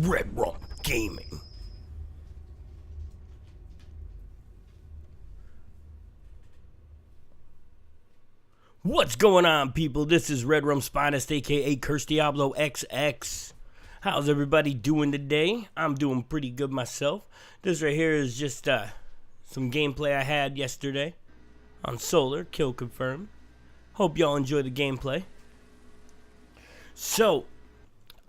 Red Rum Gaming. What's going on, people? This is Red Rum's finest, aka CursedDiabloxx. How's everybody doing today? I'm doing pretty good myself. This right here is just some gameplay I had yesterday on Solar, kill confirmed. Hope y'all enjoy the gameplay. So,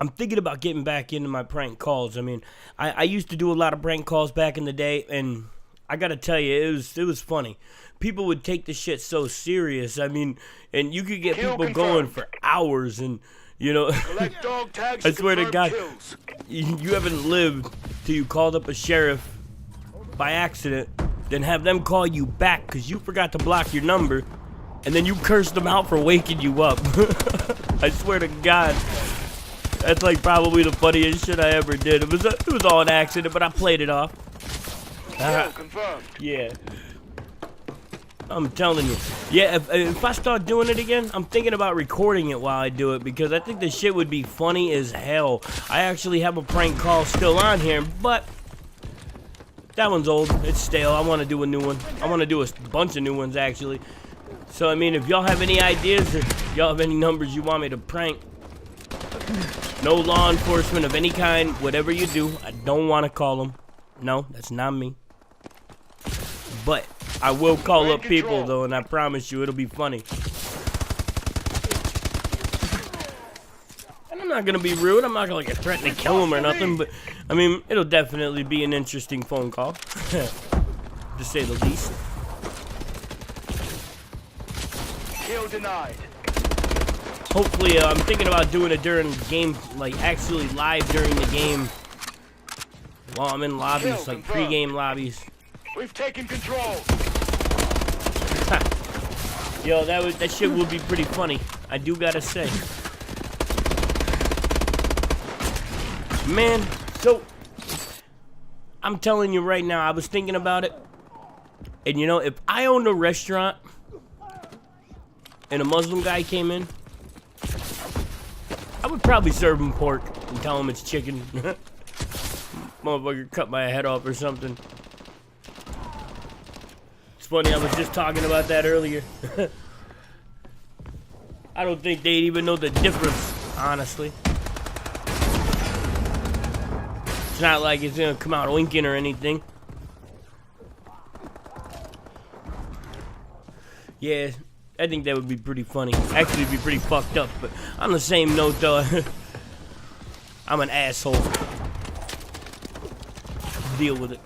I'm thinking about getting back into my prank calls. I mean, I used to do a lot of prank calls back in the day, and I gotta tell you, it was funny. People would take the shit so serious. I mean, and you could get people going for hours, and you know, I swear to God, you haven't lived till you called up a sheriff by accident, then have them call you back because you forgot to block your number, and then you cursed them out for waking you up. I swear to God, that's like probably the funniest shit I ever did. It was all an accident, but I played it off. Confirmed. Yeah. I'm telling you. Yeah, if I start doing it again, I'm thinking about recording it while I do it because I think the shit would be funny as hell. I actually have a prank call still on here, but that one's old. It's stale. I want to do a new one. I want to do a bunch of new ones, actually. So, I mean, if y'all have any ideas or y'all have any numbers you want me to prank, no law enforcement of any kind, whatever you do, I don't want to call them. No, that's not me. But I will call up people, though, and I promise you it'll be funny. And I'm not going to be rude. I'm not going to threaten to kill him or nothing. But, I mean, it'll definitely be an interesting phone call. To say the least. Kill denied. Hopefully, I'm thinking about doing it during the game, like actually live during the game. While I'm in lobbies, like pre-game lobbies. We've taken control. Yo, that shit would be pretty funny. I do gotta say. Man, so I'm telling you right now, I was thinking about it. And you know, if I owned a restaurant and a Muslim guy came in, I would probably serve him pork and tell him it's chicken. Motherfucker cut my head off or something. It's funny, I was just talking about that earlier. I don't think they'd even know the difference, honestly. It's not like it's gonna come out winking or anything. Yeah, I think that would be pretty funny. Actually, it'd be pretty fucked up, but on the same note, though, I'm an asshole. Deal with it.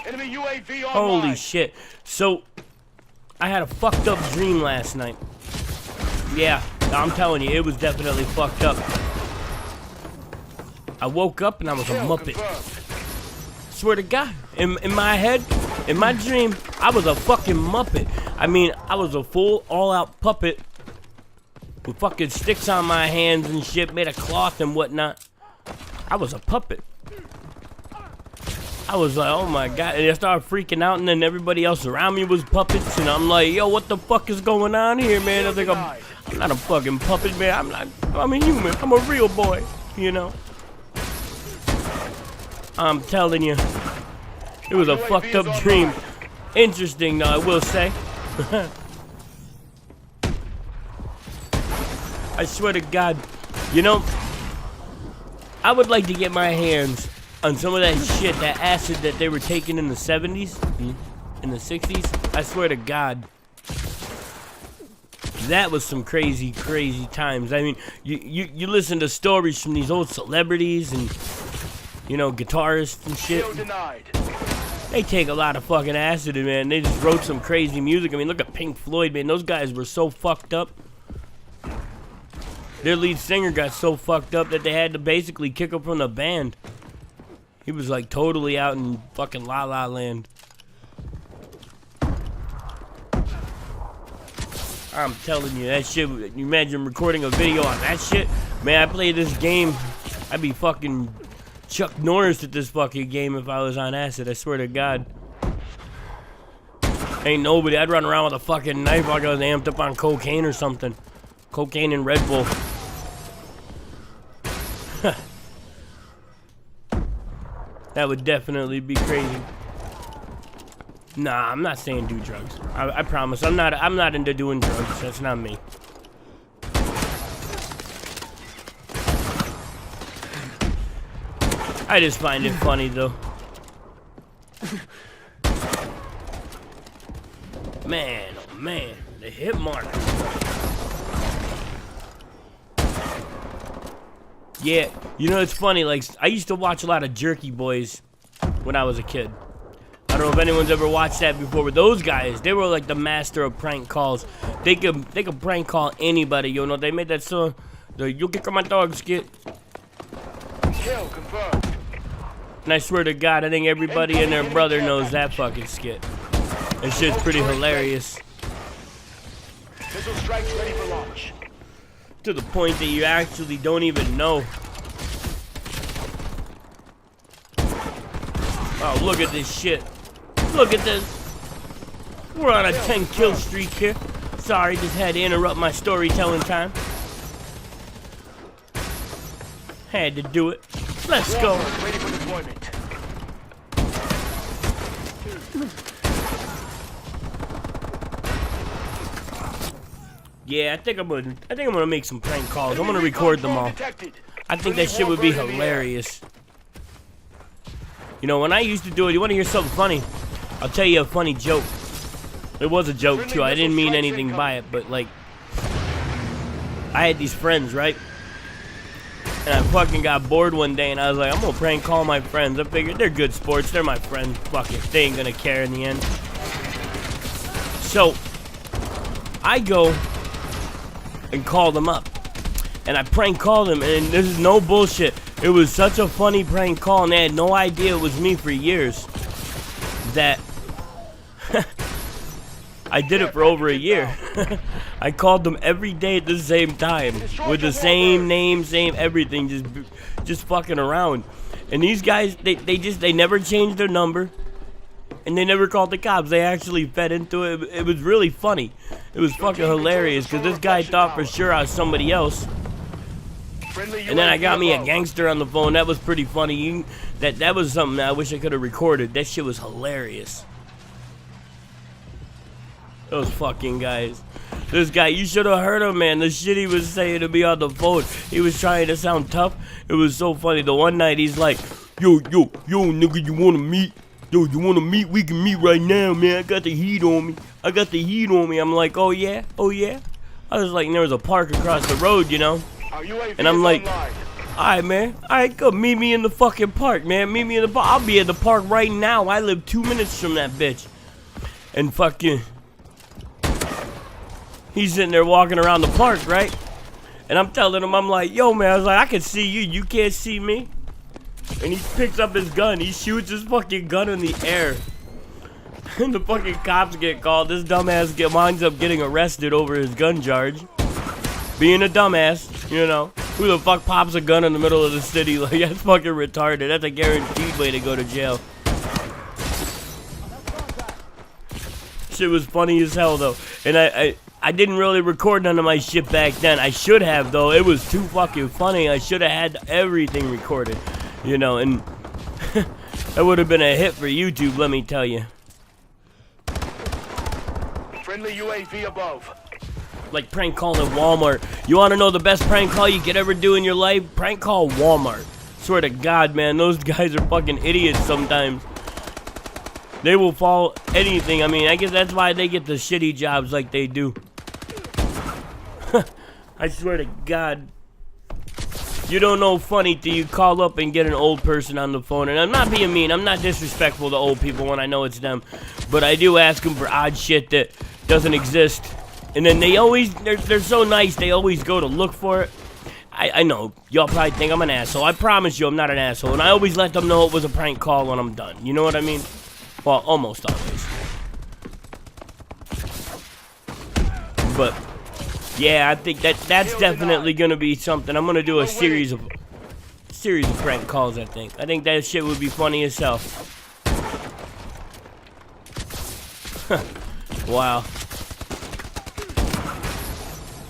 Enemy UAV online. Holy shit. So, I had a fucked up dream last night. Yeah, I'm telling you, it was definitely fucked up. I woke up and I was a Muppet. Swear to God, in my head, in my dream, I was a fucking Muppet. I mean, I was a full, all-out puppet with fucking sticks on my hands and shit, made of cloth and whatnot. I was a puppet. I was like, oh my God, and I started freaking out, and then everybody else around me was puppets, and I'm like, yo, what the fuck is going on here, man? I think I'm not a fucking puppet, man. I'm a human. I'm a real boy, you know? I'm telling you, it was a fucked up dream. Interesting, though, I will say. I swear to God, you know, I would like to get my hands on some of that shit, that acid that they were taking in the 70s, in the 60s. I swear to God, that was some crazy, crazy times. I mean, you listen to stories from these old celebrities and, you know, guitarists and shit. They take a lot of fucking acid, man. They just wrote some crazy music. I mean, look at Pink Floyd, man. Those guys were so fucked up. Their lead singer got so fucked up that they had to basically kick him from the band. He was like totally out in fucking La La Land. I'm telling you, that shit, you imagine recording a video on that shit? Man, I play this game, I'd be fucking Chuck Norris at this fucking game if I was on acid, I swear to God. Ain't nobody, I'd run around with a fucking knife like I was amped up on cocaine or something. Cocaine and Red Bull. That would definitely be crazy. Nah, I'm not saying do drugs. I promise. I'm not into doing drugs. That's not me. I just find it funny though. Man, oh man, the hit mark. Yeah, you know it's funny, like I used to watch a lot of Jerky Boys when I was a kid. I don't know if anyone's ever watched that before, but those guys, they were like the master of prank calls. They could prank call anybody, you know. They made that song, the "You Kick on My Dog" skit. Kill confirmed. And I swear to God, I think everybody and their brother knows that fucking skit. That shit's pretty hilarious. Missile strikes ready for launch. To the point that you actually don't even know. Oh, look at this shit. Look at this. We're on a 10 kill streak here. Sorry, just had to interrupt my storytelling time. Had to do it. Let's go. Ready for deployment. Yeah, I think I'm gonna make some prank calls. I'm gonna record them all. I think that shit would be hilarious. You know, when I used to do it, you wanna hear something funny? I'll tell you a funny joke. It was a joke too. I didn't mean anything by it, but like, I had these friends, right? And I fucking got bored one day and I was like, I'm gonna prank call my friends. I figured they're good sports, they're my friends. Fuck it, they ain't gonna care in the end. So, I go and call them up. And I prank called them, and this is no bullshit. It was such a funny prank call, and they had no idea it was me for years. That I did it for over a year. I called them every day at the same time with the same name, same everything, just fucking around. And these guys, they never changed their number, and they never called the cops. They actually fed into it. It was really funny. It was fucking hilarious because this guy thought for sure I was somebody else. And then I got me a gangster on the phone. That was pretty funny. That was something that I wish I could have recorded. That shit was hilarious. Those fucking guys. This guy, you should have heard him, man. The shit he was saying to me on the phone. He was trying to sound tough. It was so funny. The one night he's like, yo, nigga, you wanna meet? Yo, you wanna meet? We can meet right now, man. I got the heat on me. I'm like, oh yeah? I was like, and there was a park across the road, you know? And I'm like, alright, man. Alright, go meet me in the fucking park, man. Meet me in the park. I'll be at the park right now. I live 2 minutes from that bitch. And fucking, he's sitting there walking around the park, right? And I'm telling him, I'm like, yo, man. I was like, I can see you. You can't see me. And he picks up his gun. He shoots his fucking gun in the air. And the fucking cops get called. This dumbass winds up getting arrested over his gun charge. Being a dumbass, you know. Who the fuck pops a gun in the middle of the city? Like, that's fucking retarded. That's a guaranteed way to go to jail. Shit was funny as hell, though. And I didn't really record none of my shit back then. I should have, though. It was too fucking funny. I should have had everything recorded. You know, and that would have been a hit for YouTube, let me tell you. Friendly UAV above. Like prank calling at Walmart. You want to know the best prank call you could ever do in your life? Prank call Walmart. Swear to God, man, those guys are fucking idiots sometimes. They will follow anything. I mean, I guess that's why they get the shitty jobs like they do. I swear to God. You don't know funny till you call up and get an old person on the phone. And I'm not being mean. I'm not disrespectful to old people when I know it's them. But I do ask them for odd shit that doesn't exist. And then they're so nice, they always go to look for it. I know, y'all probably think I'm an asshole. I promise you I'm not an asshole. And I always let them know it was a prank call when I'm done. You know what I mean? Well, almost always. But yeah, I think that's definitely gonna be something. I'm gonna do a series of prank calls, I think. I think that shit would be funny as hell. Wow.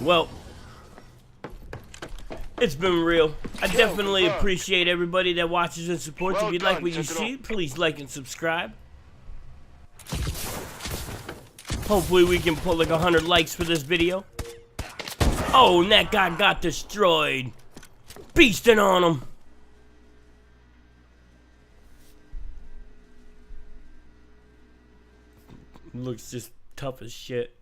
Well, It's been real. I Kill definitely confirmed. appreciate everybody that watches and supports. Well If you like done, what you Sentinel. see, please like and subscribe. Hopefully we can pull like 100 likes for this video. Oh, and that guy got destroyed. Beasting on him. Looks just tough as shit.